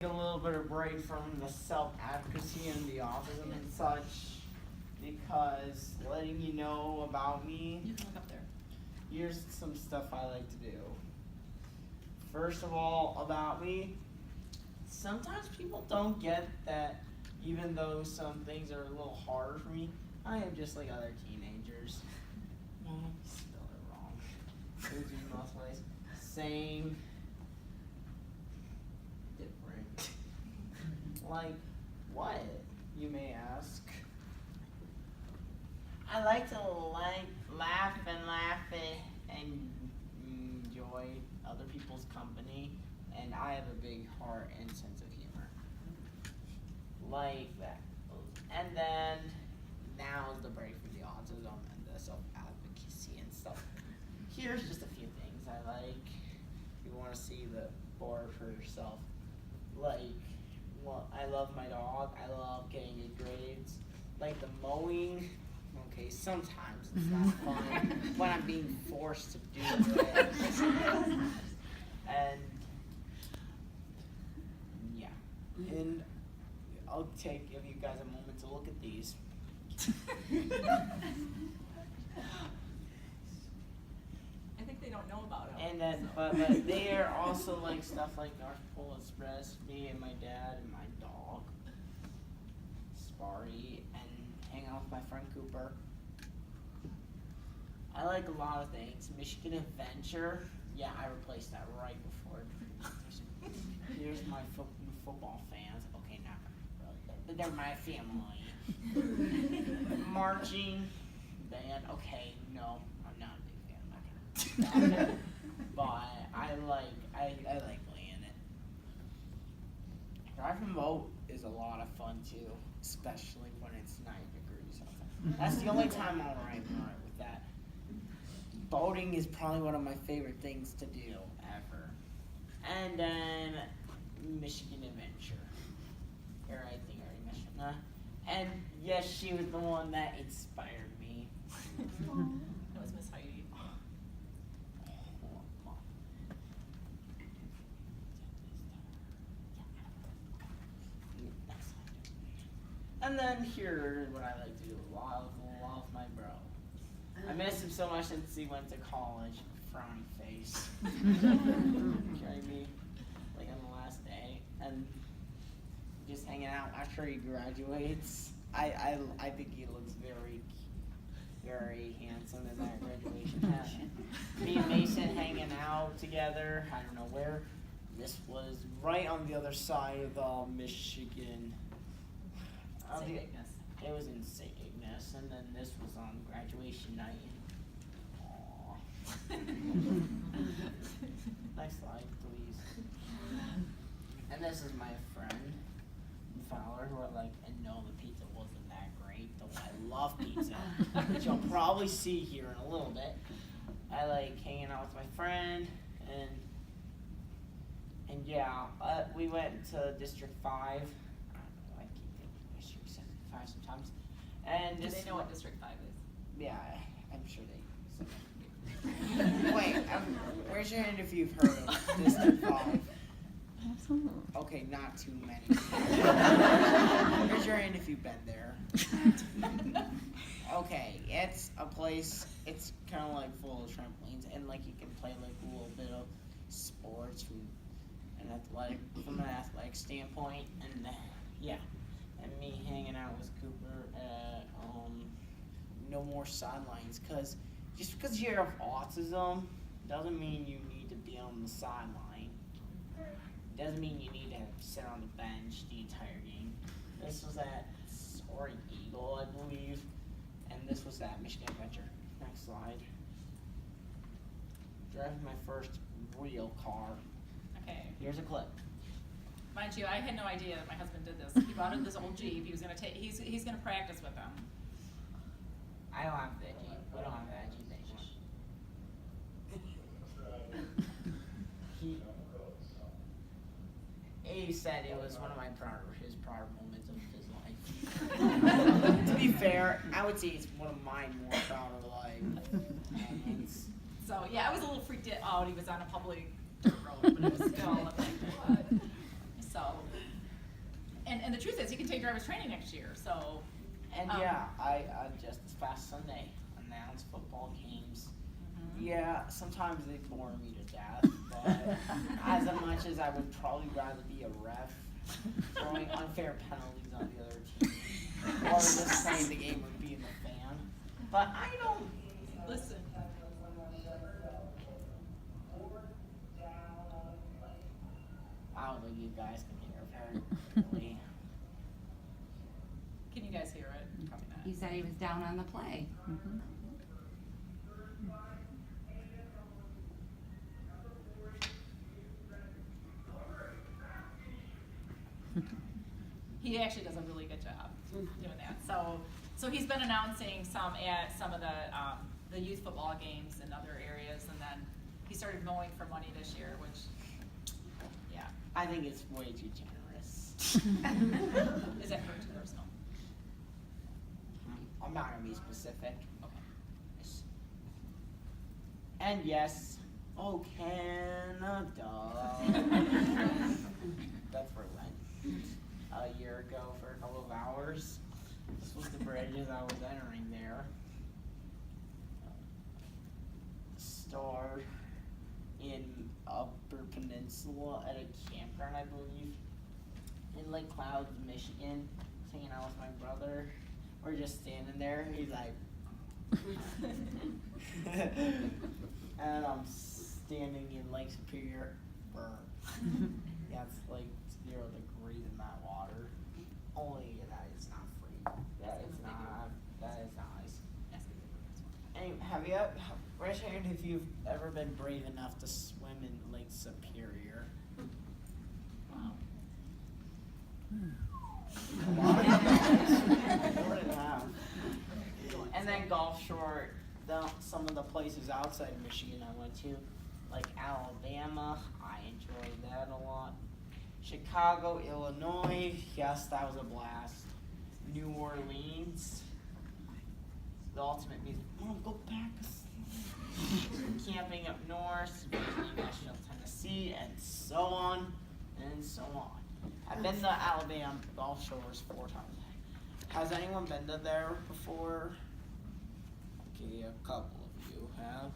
A little bit of break from the self-advocacy and the autism and such, because letting you know about me. You can look up there. Here's some stuff I like to do. First of all, about me, sometimes people don't get that even though some things are a little harder for me, I am just like other teenagers. Spell it wrong. Moves in most ways. Same. Different. Like what, you may ask? I like to laugh and enjoy other people's company, and I have a big heart and sense of humor. Like that. And then now is the break for the autism and the self-advocacy and stuff. Here's just a few things I like. If you want to see the board for yourself. Like, well, I love my dog. I love getting good grades. Like the mowing. Okay, sometimes it's not fun when I'm being forced to do it. And yeah. And I'll give you guys a moment to look at these. I think they don't know about it. And then, but they are also like stuff like North Pole Express, me and my dad and my dog, Sparty, and hang out with my friend Cooper. I like a lot of things. Michigan Adventure, yeah, I replaced that right before. Here's my football fans. Okay, not really, but they're my family. Marching band. Okay, no, I'm not a big fan. I'm not gonna. But I like playing it. Driving a boat is a lot of fun too, especially when it's 9 degrees outside. That's the only time I'm alright with that. Boating is probably one of my favorite things to do ever. And then Michigan Adventure. Or I think I already mentioned that. And yes, she was the one that inspired me. That was Miss Heidi. And then here is what I like to do. Love my bro. I miss him so much since he went to college. Frowny face. Carry me like on the last day. And just hanging out after he graduates. I think he looks very, very handsome in that graduation hat. Me and Mason hanging out together. I don't know where. This was right on the other side of the Michigan. St. Ignace. It was in St. Ignace, and then this was on graduation night. Aww. Next slide, please. And this is my friend, Fowler, who are like, and no, the pizza wasn't that great, though I love pizza, which you'll probably see here in a little bit. I like hanging out with my friend, and yeah, we went to District 5. Sometimes. And do they know what District 5 is? Yeah, I'm sure they. Wait, raise your hand if you've heard of District 5. Absolutely. Okay, not too many. Raise your hand if you've been there. Okay, it's a place. It's kind of like full of trampolines, and like you can play like a little bit of sports from an athletic standpoint, and yeah. And me hanging out with Cooper at No More Sidelines, because just because you have autism doesn't mean you need to be on the sideline. Doesn't mean you need to sit on the bench the entire game. This was at Soaring Eagle, I believe, and this was at Michigan Adventure. Next slide. Driving my first real car. Okay. Here's a clip. Mind you, I had no idea that my husband did this. He bought this old Jeep. He was gonna take. He's gonna practice with them. I don't have that Jeep. We don't have that Jeep anymore. He said it was one of his proud moments of his life. To be fair, I would say it's one of my more prouder life moments. So yeah, I was a little freaked out. He was on a public road, but it was still like what? So And the truth is, he can take driver's training next year, so. And yeah, I just this past Sunday announced football games. Yeah, sometimes they bore me to death, but as much as I would probably rather be a ref, throwing unfair penalties on the other team, or just playing the game or being a fan. But I don't Listen. I don't think you guys can hear very clearly. Can you guys hear it? Probably not. He said he was down on the play. He actually does a really good job doing that. So he's been announcing some at some of the youth football games in other areas, and then he started mowing for money this year, which, yeah. I think it's way too generous. Is that for too personal? I'm not gonna be specific. Okay. And yes, oh Canada. That's where we went a year ago for a couple of hours. This was the bridge as I was entering there. Store in Upper Peninsula at a campground, I believe, in Lake Clouds, Michigan. Hanging out with my brother. We're just standing there. He's like, and I'm standing in Lake Superior. Yeah, it's like 0 degrees in that water. Only that is not free. That is not nice. Anyway, have you raise your hand if you've ever been brave enough to swim in Lake Superior? Wow. And then Gulf Shore, some of the places outside of Michigan I went to, like Alabama, I enjoyed that a lot. Chicago, Illinois, yes, that was a blast. New Orleans, the ultimate music. Go back. Camping up north, Nashville, Tennessee, and so on and so on. I've been to Alabama Gulf Shores 4 times. Has anyone been to there before? Okay, a couple of you have.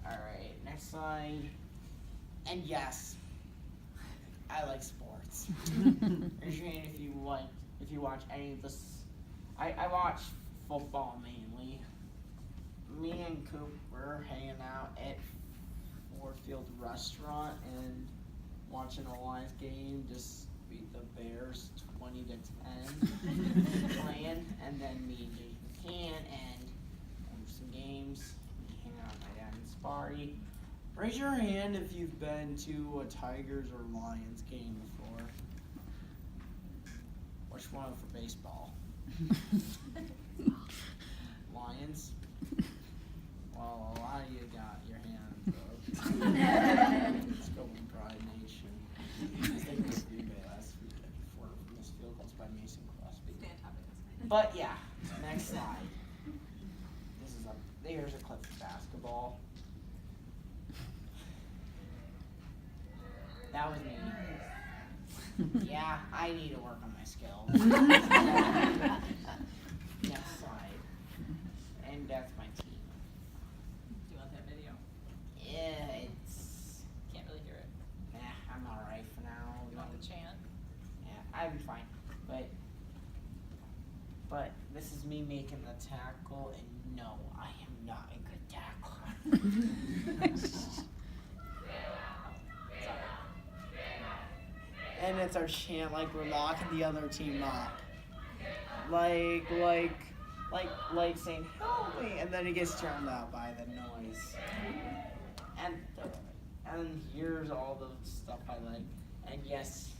Alright, next slide. And yes, I like sports. Raise your hand if you watch any of this. I watch football mainly. Me and Coop were hanging out at Ford Field Restaurant and watching a Lions game, just beat the Bears 20-10 playing, and then me and Jake McCann and some games, hanging out at my dad's party. Raise your hand if you've been to a Tigers or Lions game before. Which one for baseball? Lions? Well, a lot of you got your hands up. Let's go with Pride Nation. I think we did last week before missed field goals by Mason Crosby. But yeah, next slide. Here's a clip of basketball. That was me. Yeah, I need to work on my skills. Next slide. And that's my team. Do you want that video? Yeah, it's... Can't really hear it. Nah, I'm alright for now. You want the chant? Yeah, I'd be fine. But this is me making the tackle, and no, I am not a good tackler. And it's our chant, like we're locking the other team up. Like saying, help me, and then it gets drowned out by the noise. And here's all the stuff I like. And yes,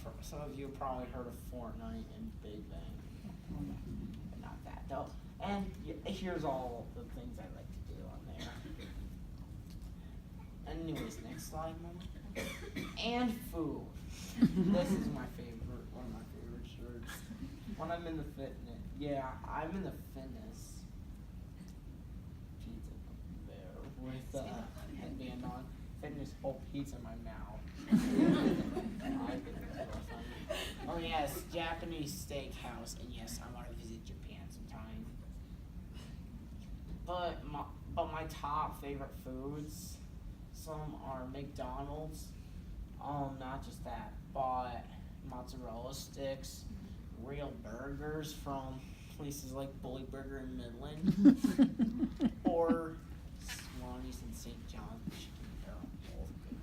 for some of you have probably heard of Fortnite and Big Bang. But not that though. And here's all the things I like to do on there. Anyways, next slide, Mama. And food. This is my favorite, one of my favorite shirts. When I'm in the fitness, I'm in the fitness pizza there with headband on. Fitness whole pizza in my mouth. I think it's so funny. yes, Japanese steakhouse, and yes, I want to visit Japan sometime. But my top favorite foods, some are McDonald's. Not just that, but mozzarella sticks, real burgers from places like Bully Burger in Midland, or Swanee's in St. John, Michigan. They're both good.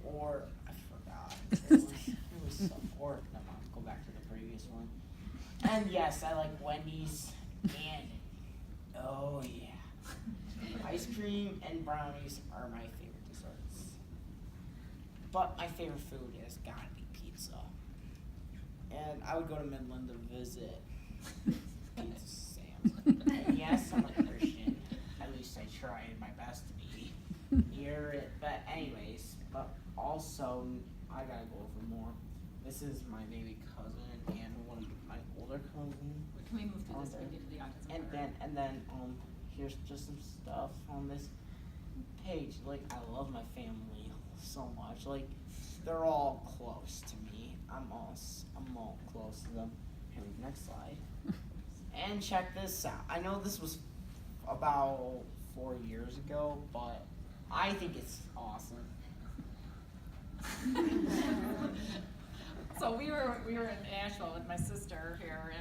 Or I forgot. It was some. Or never mind. Go back to the previous one. And yes, I like Wendy's and oh yeah, ice cream and brownies are my favorite desserts. But my favorite food has gotta be pizza. And I would go to Midland to visit Pizza Sam's. And yes, I'm a Christian. At least I tried my best to be near it. But anyways, but also I gotta go over more. This is my baby cousin and one of my older cousins. Can we move through this and get to the autism part? And then here's just some stuff on this page. Like, I love my family so much. Like, they're all close to me. I'm all close to them. Here, next slide. And check this out. I know this was about 4 years ago, but I think it's awesome. So we were in Nashville with my sister here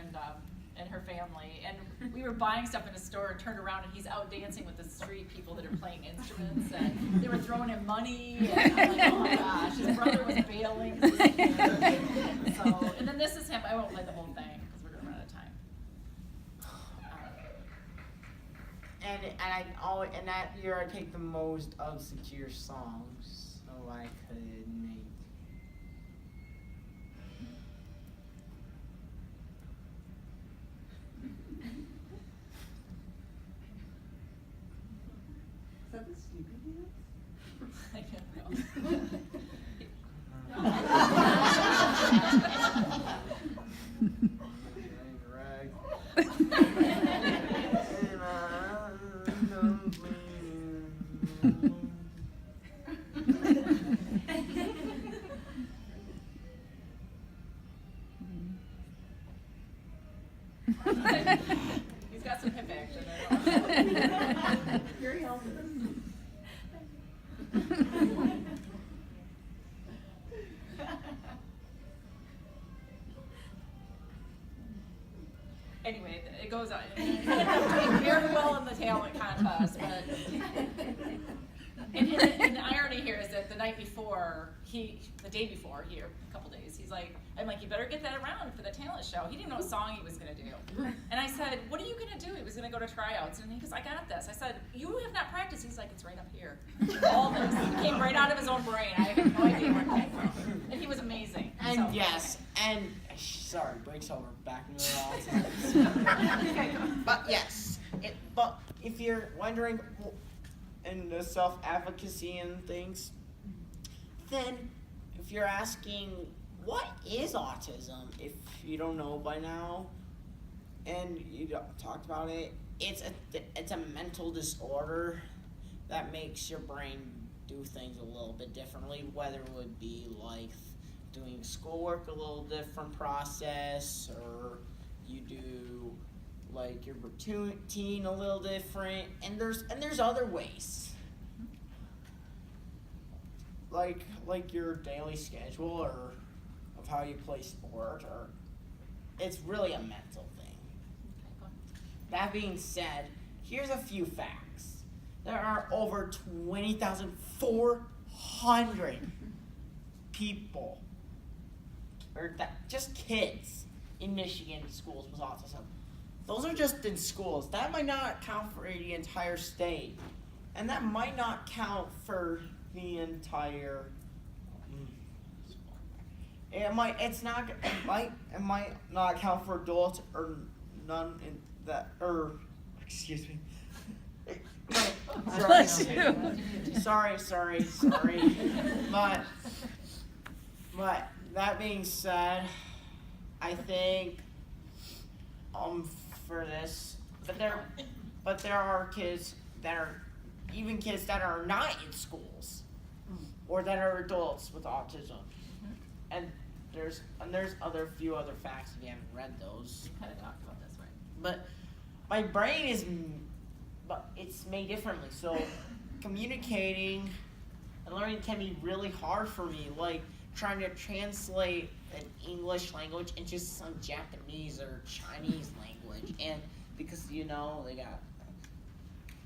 and her family, and we were buying stuff in a store and turned around and he's out dancing with the street people that are playing instruments, and they were throwing him money, and I'm like, oh my gosh, his brother was bailing. So, and then this is him. I won't play the whole thing because we're gonna run out of time. And that year I take the most obscure songs, so I could make. Is that the stupid dance? I don't know. He's got some hip action. Very helpful. Anyway, it goes on. He did very well in the talent contest, but and the irony here is that the night before, the day before here, a couple days, he's like, I'm like, you better get that around for the talent show. He didn't know what song he was gonna do. And I said, what are you gonna do? He was gonna go to tryouts, and he goes, I got this. I said, you have not practiced. He's like, it's right up here. All this came right out of his own brain. I have no idea where it came from. And he was amazing. And so. yes, and sorry, breaks over back into the all. But yes, but if you're wondering in the self-advocacy and things, then if you're asking what is autism, if you don't know by now, and you talked about it, it's a mental disorder that makes your brain do things a little bit differently, whether it would be like doing schoolwork a little different process, or you do like your routine a little different, and there's other ways, like your daily schedule or of how you play sport, or it's really a mental thing. That being said, here's a few facts. There are over 20,400 people, or just kids in Michigan schools with autism. Those are just in schools. That might not count for the entire state, and that might not count for the entire. It might not count for adults or none in that, or excuse me. Sorry. But that being said, I think for this, but there are kids that are, even kids that are not in schools or that are adults with autism, and there's few other facts if you haven't read those. We kind of talked about this, right? But my brain but it's made differently. So communicating and learning can be really hard for me. Like trying to translate an English language into some Japanese or Chinese language, and because they got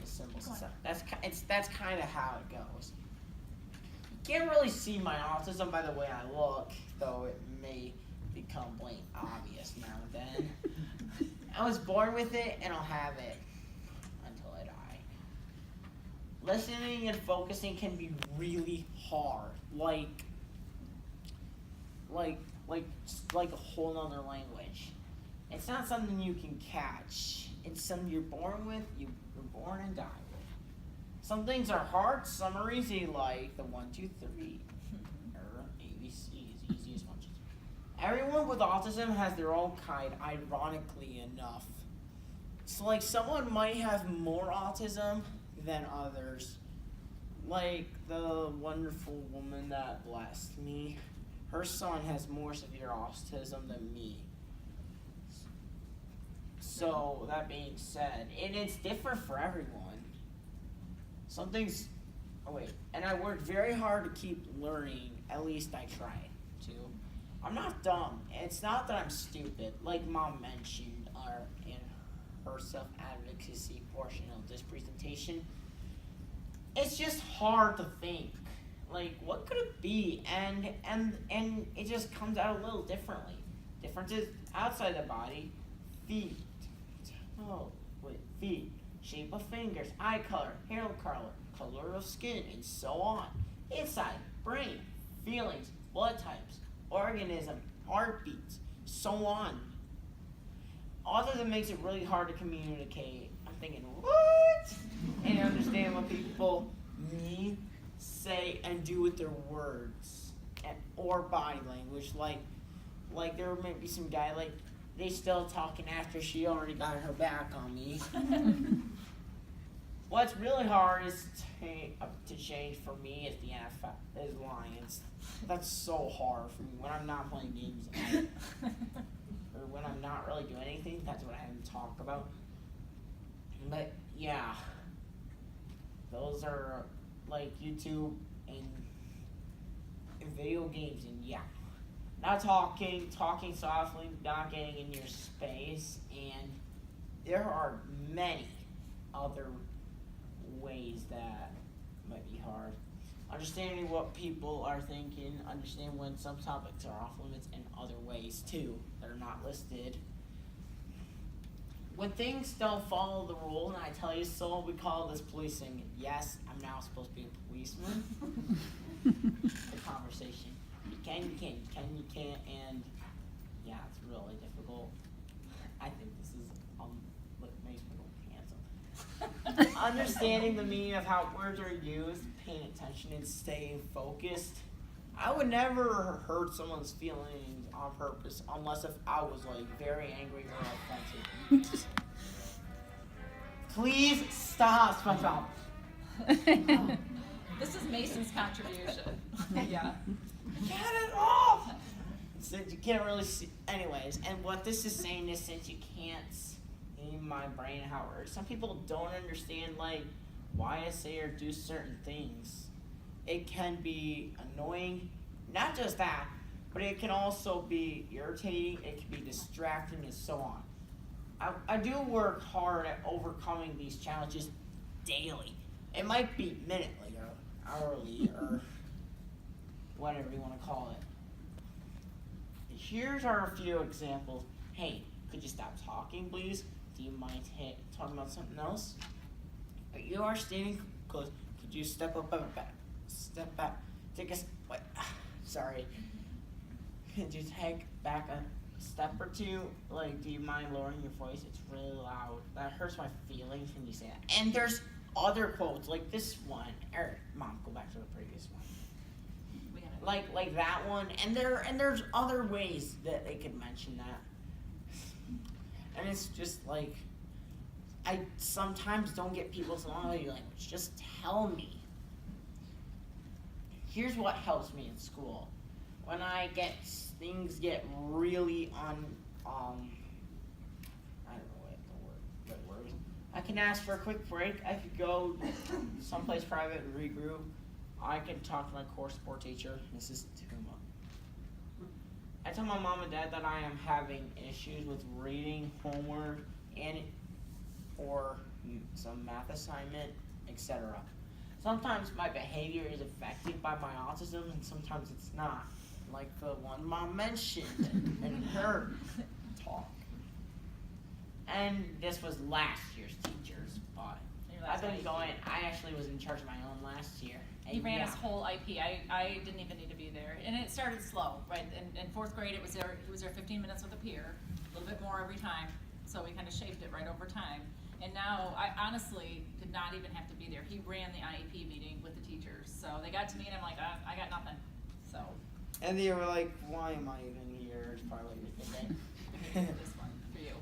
the symbols and stuff. That's kind of how it goes. You can't really see my autism by the way I look, though it may become blatant obvious now and then. I was born with it, and I'll have it until I die. Listening and focusing can be really hard, like a whole nother language. It's not something you can catch. It's something you're born with, you're born and die with. Some things are hard, some are easy, like the 1, 2, 3, or ABC is the easiest one. Everyone with autism has their own kind, ironically enough. So like someone might have more autism than others. Like the wonderful woman that blessed me. Her son has more severe autism than me. So that being said, and it's different for everyone. Some things, and I worked very hard to keep learning, at least I tried to. I'm not dumb. It's not that I'm stupid, like Mom mentioned in her self-advocacy portion of this presentation. It's just hard to think. Like, what could it be? And it just comes out a little differently. Differences outside the body, feet, shape of fingers, eye color, hair color of skin, and so on. Inside, brain, feelings, blood types, organism, heartbeats, so on. Autism makes it really hard to communicate. I'm thinking, what? And understand what people mean, say, and do with their words or body language. Like there might be some guy they still talking after she already got her back on me. What's really hard is to change for me is the NFL, is Lions. That's so hard for me when I'm not playing games or when I'm not really doing anything. That's what I have to talk about. But yeah, those are like YouTube and video games, and yeah, not talking softly, not getting in your space, and there are many other ways that might be hard. Understanding what people are thinking, understand when some topics are off limits, and other ways too that are not listed. When things don't follow the rule and I tell you so, we call this policing. Yes, I'm now supposed to be a policeman. The conversation. You can, you can't, and yeah, it's really difficult. I think this is what makes people handsome. Understanding the meaning of how words are used, paying attention and staying focused. I would never hurt someone's feelings on purpose unless if I was very angry or offensive. Please stop, SpongeBob. This is Mason's contribution. Yeah. Get it off! Since you can't really see. Anyways, and what this is saying is since you can't see my brain and how it works, some people don't understand why I say or do certain things. It can be annoying, not just that, but it can also be irritating, it can be distracting, and so on. I do work hard at overcoming these challenges daily. It might be minutely or hourly or whatever you want to call it. Here's our few examples. Hey, could you stop talking, please? Do you mind talking about something else? You are standing close. Could you step back? Take a wait. Sorry. Could you take back a step or two? Do you mind lowering your voice? It's really loud. That hurts my feelings when you say that. And there's other quotes like this one. Mom, go back to the previous one. Like that one. And there's other ways that they could mention that. And it's just I sometimes don't get people's language. Just tell me. Here's what helps me in school. when things get really I don't know what word. I can ask for a quick break. I could go someplace private and regroup. I can talk to my core sport teacher, Mrs. Tuma. I tell my mom and dad that I am having issues with reading, homework, or some math assignment, etc. Sometimes my behavior is affected by my autism, and sometimes it's not. Like the one Mom mentioned in her talk. And this was last year's teachers, but I've been going. I actually was in charge of my own last year. He ran his whole IP. I didn't even need to be there, and it started slow. Right in fourth grade, it was there 15 minutes with a peer, a little bit more every time. So we kind of shaped it right over time. And now I honestly did not even have to be there. He ran the IEP meeting with the teachers. So they got to me, and I'm like, I got nothing. So. And they were like, "Why am I even here?" It's probably what you're thinking. This one for you.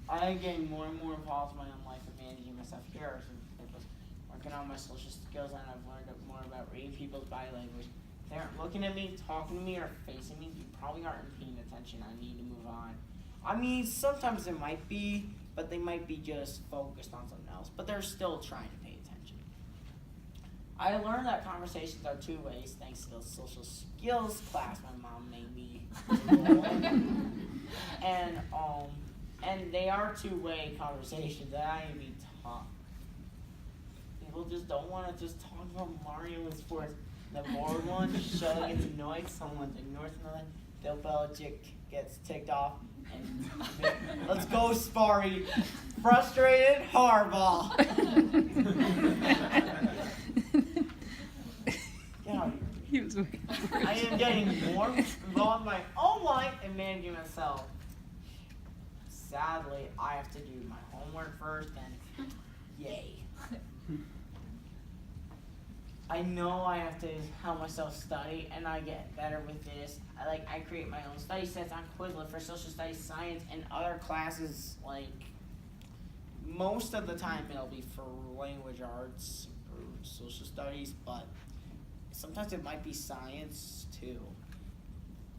I'm getting more and more involved in my own life and managing myself here. So it was working on my social skills, and I've learned more about reading people's body language. If they aren't looking at me, talking to me, or facing me, you probably aren't paying attention. I need to move on. I mean, sometimes it might be, but they might be just focused on something else. But they're still trying to pay attention. I learned that conversations are two ways thanks to the social skills class my mom made me enroll in. And they are two-way conversations that I need to be taught. People just don't want to just talk about Mario and sports. The more one show gets annoyed, someone ignores another, Bill Belichick gets ticked off, and let's go, Sparry. Frustrated Harbaugh. Get out of here. He was waiting for I am getting more involved in my own life and managing myself. Sadly, I have to do my homework first, and yay. I know I have to help myself study, and I get better with this. I create my own study sets on Quizlet for social studies, science, and other classes. Like, most of the time it'll be for language arts or social studies, but sometimes it might be science too.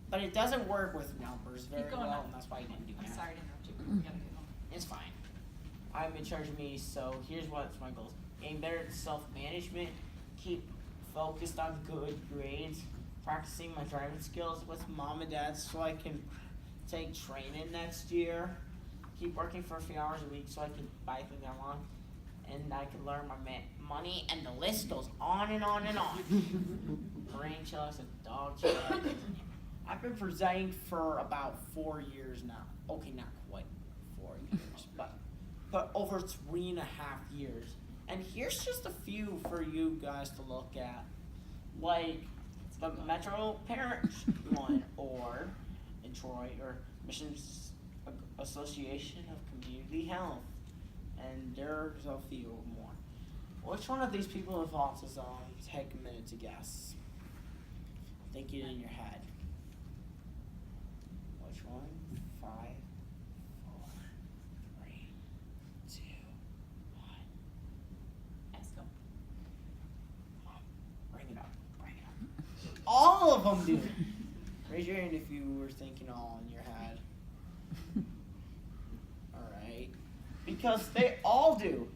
But it doesn't work with numbers very Keep going well, on. and that's why you didn't do I'm math. sorry to interrupt you. We gotta get home. It's fine. I'm in charge of me, so here's what's my goals. Getting better at self-management, keep focused on good grades, practicing my driving skills with mom and dad so I can take training next year, keep working for a few hours a week so I can buy things I want, and I can learn my money, and the list goes on and on and on. Brain chills and dog chills. I've been presenting for about 4 years now. Okay, not quite 4 years, but over 3.5 years. And here's just a few for you guys to look at. Like the Metro Parents one, or in Troy, or Michigan Association of Community Health. And there's a few more. Which one of these people with autism? Take a minute to guess. Think it in your head. Which one? 5, 4, 3, 2, 1. Ask him. Bring it up. Bring it up. All of them do. Raise your hand if you were thinking all in your head. Alright. Because they all do.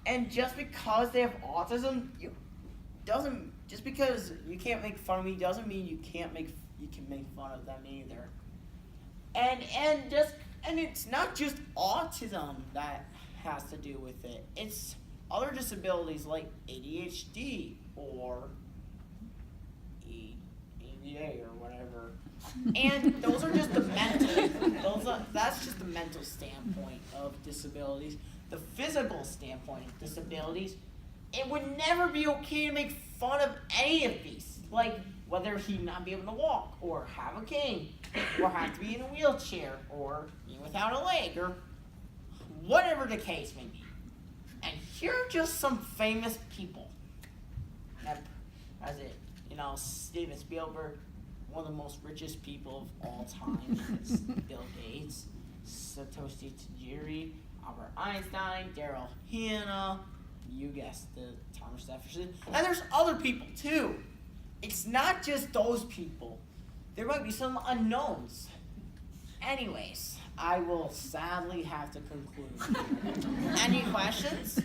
And just because they have autism, just because you can't make fun of me doesn't mean you can make fun of them either. And it's not just autism that has to do with it. It's other disabilities like ADHD or ADA or whatever. And those are just the that's just the mental standpoint of disabilities. The physical standpoint of disabilities, it would never be okay to make fun of any of these. Like whether he not be able to walk, or have a cane, or have to be in a wheelchair, or be without a leg, or whatever the case may be. And here are just some famous people. As it, Steven Spielberg, one of the most richest people of all time. It's Bill Gates, Satoshi Tajiri, Albert Einstein, Daryl Hannah, you guessed it, Thomas Jefferson. And there's other people too. It's not just those people. there might be some unknowns. Anyways, I will sadly have to conclude. Any questions?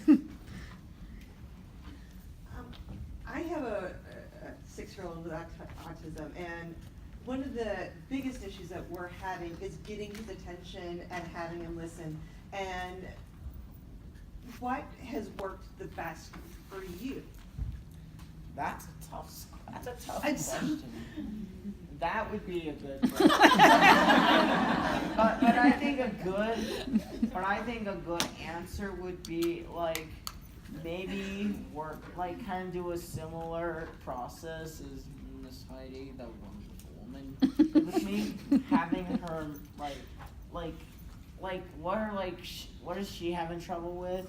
I have a 6-year-old with autism, and one of the biggest issues that we're having is getting his attention and having him listen. And what has worked the best for you? That's a tough I'm so- question. That would be a good question. but I think a good answer would be like maybe work like kind of do a similar process as Miss Heidi, the wonderful woman, did with me, having her like what is she having trouble with?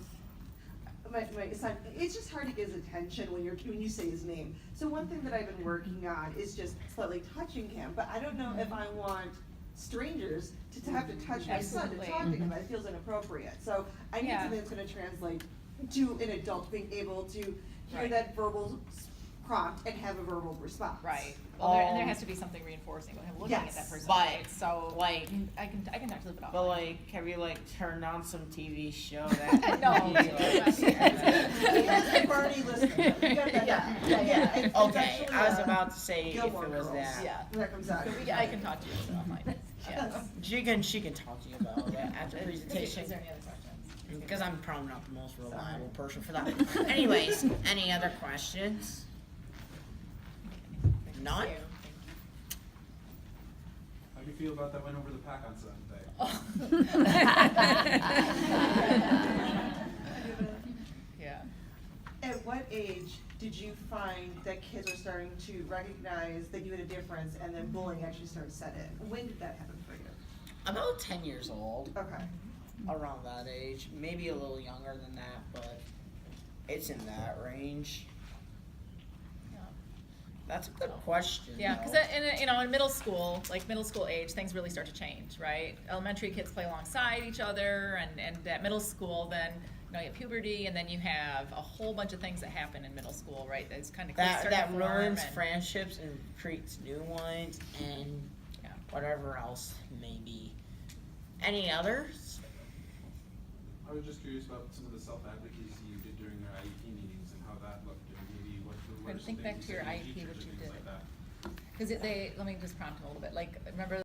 My son, it's just hard to get his attention when you say his name. So one thing that I've been working on is just slightly touching him, but I don't know if I want strangers to have to touch my son to Absolutely. talk to him. That feels inappropriate. So I need Yeah. something that's gonna translate to an adult being able to hear Right. that verbal prompt and have a verbal response. Right. Well, and there has to be something reinforcing when him looking at that Yes. person. But, right? So like- I can talk to them about. But like, have you like turned on some TV show that? No. That's Barney listening. We got that. Yeah. It's Okay, actually, I was about to say if Gilmore it was Girls. that. Yeah. When that comes out. I can talk to you offline. Yes. She can talk to you about that after the presentation. Is there any other questions? Because I'm probably not the most reliable person for that. Anyways, any other questions? None? Thank How do you feel about that win over the Pack on Sunday? Yeah. At what age did you find that kids were starting to recognize that you had a difference and then bullying actually started to set in? When did that happen for you? About 10 years old, Okay. around that age. Maybe a little younger than that, but it's in that range. That's a good question. Yeah, though. because in middle school, like middle school age, things really start to change, right? Elementary kids play alongside each other, and at middle school, then you have puberty, and then you have a whole bunch of things that happen in middle school, right? That's kind of that ruins friendships and creates new ones and Yeah. whatever else maybe. Any others? I was just curious about some of the self-advocacy you did during your IEP meetings and how that looked, and maybe what Try to are some think things back you to your said to IEP, teachers what or you things did. like that. Because let me just prompt them a little bit. Like, remember